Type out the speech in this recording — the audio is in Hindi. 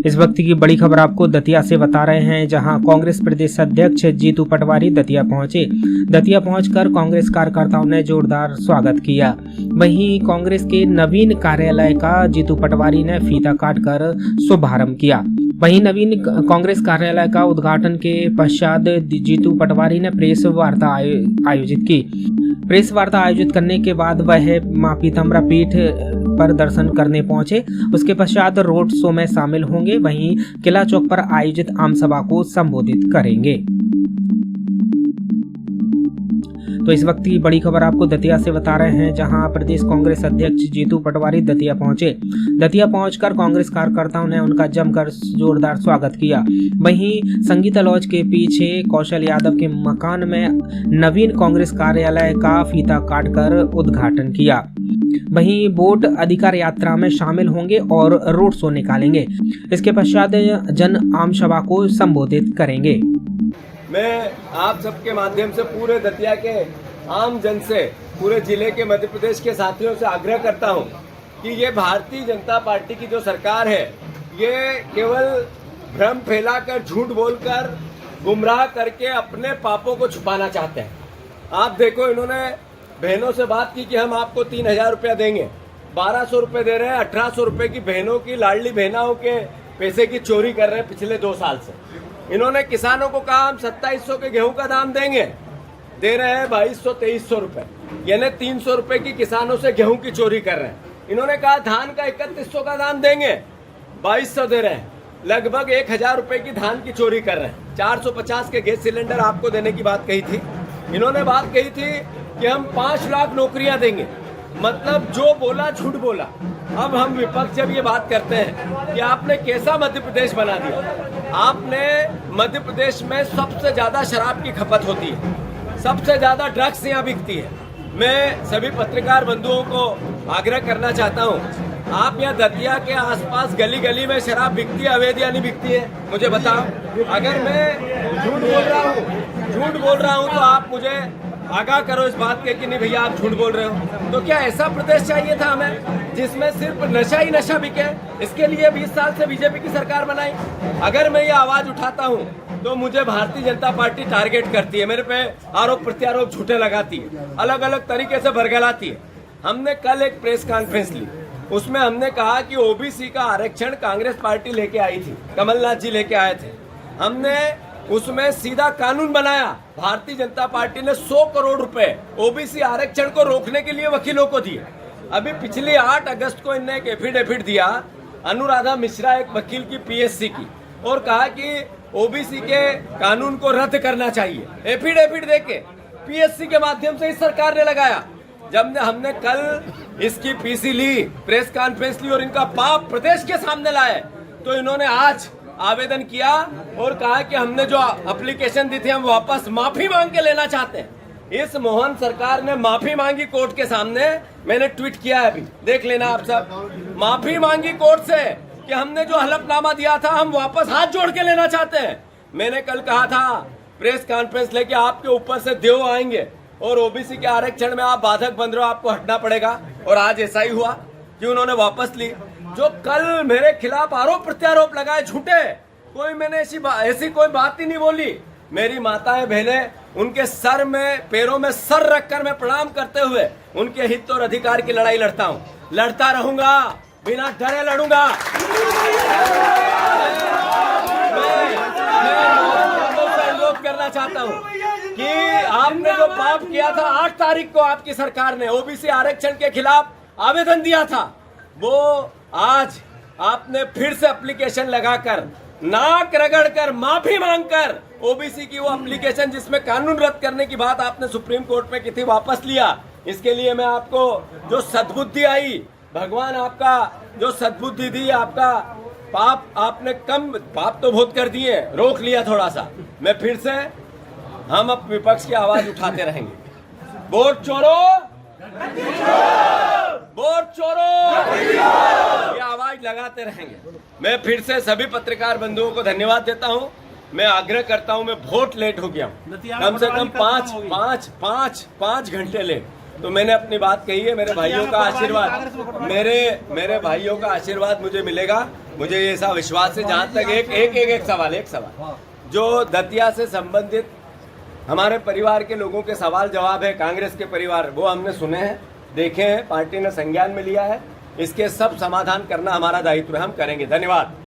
इस वक्त की बड़ी खबर आपको दतिया से बता रहे हैं, जहां कांग्रेस प्रदेश अध्यक्ष जीतू पटवारी दतिया पहुंचे। दतिया पहुंचकर कांग्रेस कार्यकर्ताओं ने जोरदार स्वागत किया। वहीं कांग्रेस के नवीन कार्यालय का जीतू पटवारी ने फीता काटकर शुभारंभ किया। वहीं नवीन कांग्रेस कार्यालय का उद्घाटन के पश्चात जीतू पटवारी ने प्रेस वार्ता आयोजित की। प्रेस वार्ता आयोजित करने के बाद वह मां पीताम्बरा पीठ पर दर्शन करने पहुंचे। उसके पश्चात रोड शो में शामिल होंगे। वहीं किला चौक पर आयोजित आम सभा को संबोधित करेंगे। तो इस वक्त की बड़ी खबर आपको दतिया से बता रहे हैं, जहां प्रदेश कांग्रेस अध्यक्ष जीतू पटवारी दतिया पहुंचे। दतिया पहुंचकर कांग्रेस कार्यकर्ताओं ने उनका जमकर जोरदार स्वागत किया। वहीं संगीता लॉज के पीछे कौशल यादव के मकान में नवीन कांग्रेस कार्यालय का फीता काटकर उद्घाटन किया। वहीं वोट अधिकार यात्रा में शामिल होंगे और रोड शो निकालेंगे। इसके पश्चात जन आम सभा को संबोधित करेंगे। मैं आप सबके माध्यम से पूरे दतिया के आम जन से, पूरे जिले के मध्य प्रदेश के साथियों से आग्रह करता हूं कि ये भारतीय जनता पार्टी की जो सरकार है, ये केवल भ्रम फैलाकर, झूठ बोलकर, गुमराह करके अपने पापों को छुपाना चाहते हैं। आप देखो, इन्होंने बहनों से बात की कि हम आपको 3000 रुपया देंगे, 1200 रुपये दे रहे हैं। 1800 रुपये की बहनों की, लाडली बहनों के पैसे की चोरी कर रहे हैं पिछले 2 साल से। इन्होंने किसानों को कहा हम 2700 के गेहूं का दाम देंगे, दे रहे हैं 2200-2300 रुपए, यानी 300 रुपए की किसानों से गेहूं की चोरी कर रहे हैं। इन्होंने कहा धान का 3100 का दाम देंगे, 2200 दे रहे हैं। लगभग 1000 रुपए की धान की चोरी कर रहे हैं। 450 के गैस सिलेंडर आपको देने की बात कही थी। इन्होंने बात कही थी कि हम 5 लाख नौकरियां देंगे। मतलब जो बोला झूठ बोला। अब हम विपक्ष जब ये बात करते हैं कि आपने कैसा मध्य प्रदेश बना दिया। आपने मध्य प्रदेश में सबसे ज्यादा शराब की खपत होती है, सबसे ज्यादा ड्रग्स यहाँ बिकती है। मैं सभी पत्रकार बंधुओं को आग्रह करना चाहता हूँ, आप यहाँ दतिया के आसपास गली गली में शराब बिकती है, अवैध या नहीं बिकती है? मुझे बताओ। अगर मैं झूठ बोल रहा हूँ तो आप मुझे आगाह करो इस बात के कि नहीं भैया आप झूठ बोल रहे हो। तो क्या ऐसा प्रदेश चाहिए था हमें जिसमें सिर्फ नशा ही नशा बिके? इसके लिए 20 साल से बीजेपी की सरकार बनाई। अगर मैं ये आवाज उठाता हूँ तो मुझे भारतीय जनता पार्टी टारगेट करती है, मेरे पे आरोप प्रत्यारोप झूठे लगाती है, अलग अलग तरीके से बरगलाती है। हमने कल एक प्रेस कॉन्फ्रेंस ली, उसमें हमने कहा कि ओबीसी का आरक्षण कांग्रेस पार्टी लेके आई थी, कमलनाथ जी लेके आए थे। हमने उसमें सीधा कानून बनाया। भारतीय जनता पार्टी ने 100 करोड़ रुपए ओबीसी आरक्षण को रोकने के लिए वकीलों को दिए। अभी पिछले 8 अगस्त को इन्होंने एक एफिडेविट दिया, अनुराधा मिश्रा एक वकील की पीएससी की, और कहा कि ओबीसी के कानून को रद्द करना चाहिए। एफिडेविट देके पीएससी के माध्यम से इस सरकार ने लगाया। जब हमने कल इसकी पीसी ली, प्रेस कॉन्फ्रेंस ली और इनका पाप प्रदेश के सामने लाए, तो इन्होंने आज आवेदन किया और कहा कि हमने जो एप्लीकेशन दी थी हम वापस माफी मांग के लेना चाहते हैं। इस मोहन सरकार ने माफी मांगी कोर्ट के सामने, मैंने ट्वीट किया है, अभी देख लेना आप सब। माफी मांगी कोर्ट से कि हमने जो हलफनामा दिया था हम वापस हाथ जोड़ के लेना चाहते हैं। मैंने कल कहा था प्रेस कॉन्फ्रेंस लेके आपके ऊपर से देव आएंगे और ओबीसी के आरक्षण में आप बाधक बन रहे हो, आपको हटना पड़ेगा। और आज ऐसा ही हुआ कि उन्होंने वापस ली। जो कल मेरे खिलाफ आरोप प्रत्यारोप लगाए झूठे, कोई मैंने ऐसी कोई बात ही नहीं बोली। मेरी माताएं बहनें, उनके सर में, पैरों में सर रखकर मैं प्रणाम करते हुए उनके हित और अधिकार की लड़ाई लड़ता हूं, लड़ता रहूंगा, बिना डरे लड़ूंगा। मैं अनुरोध करना चाहता हूं कि आपने जो पाप किया था 8 तारीख को आपकी सरकार ने ओबीसी आरक्षण के खिलाफ आवेदन दिया था, वो आज आपने फिर से एप्लीकेशन लगाकर, नाक रगड़कर, माफी मांगकर ओबीसी की वो एप्लीकेशन जिसमें कानून रद्द करने की बात आपने सुप्रीम कोर्ट में की थी, वापस लिया। इसके लिए मैं आपको जो सद्बुद्धि आई, भगवान आपका जो सद्बुद्धि दी, आपका पाप आपने कम, पाप तो बहुत कर दिए, रोक लिया थोड़ा सा। मैं फिर से, हम अब विपक्ष की आवाज उठाते रहेंगे। वोट चोरो, वोट चोरो, ये आवाज लगाते रहेंगे। मैं फिर से सभी पत्रकार बंधुओं को धन्यवाद देता हूं। मैं आग्रह करता हूं, मैं बहुत लेट हो गया हूं, कम से कम 5 घंटे लेट। तो मैंने अपनी बात कही है। मेरे भाइयों का आशीर्वाद, मेरे भाइयों का आशीर्वाद मुझे मिलेगा, मुझे ये ऐसा विश्वास है। जहाँ तक एक सवाल जो दतिया से संबंधित हमारे परिवार के लोगों के सवाल जवाब है, कांग्रेस के परिवार, वो हमने सुने हैं, देखे हैं, पार्टी ने संज्ञान में लिया है। इसके सब समाधान करना हमारा दायित्व है, हम करेंगे। धन्यवाद।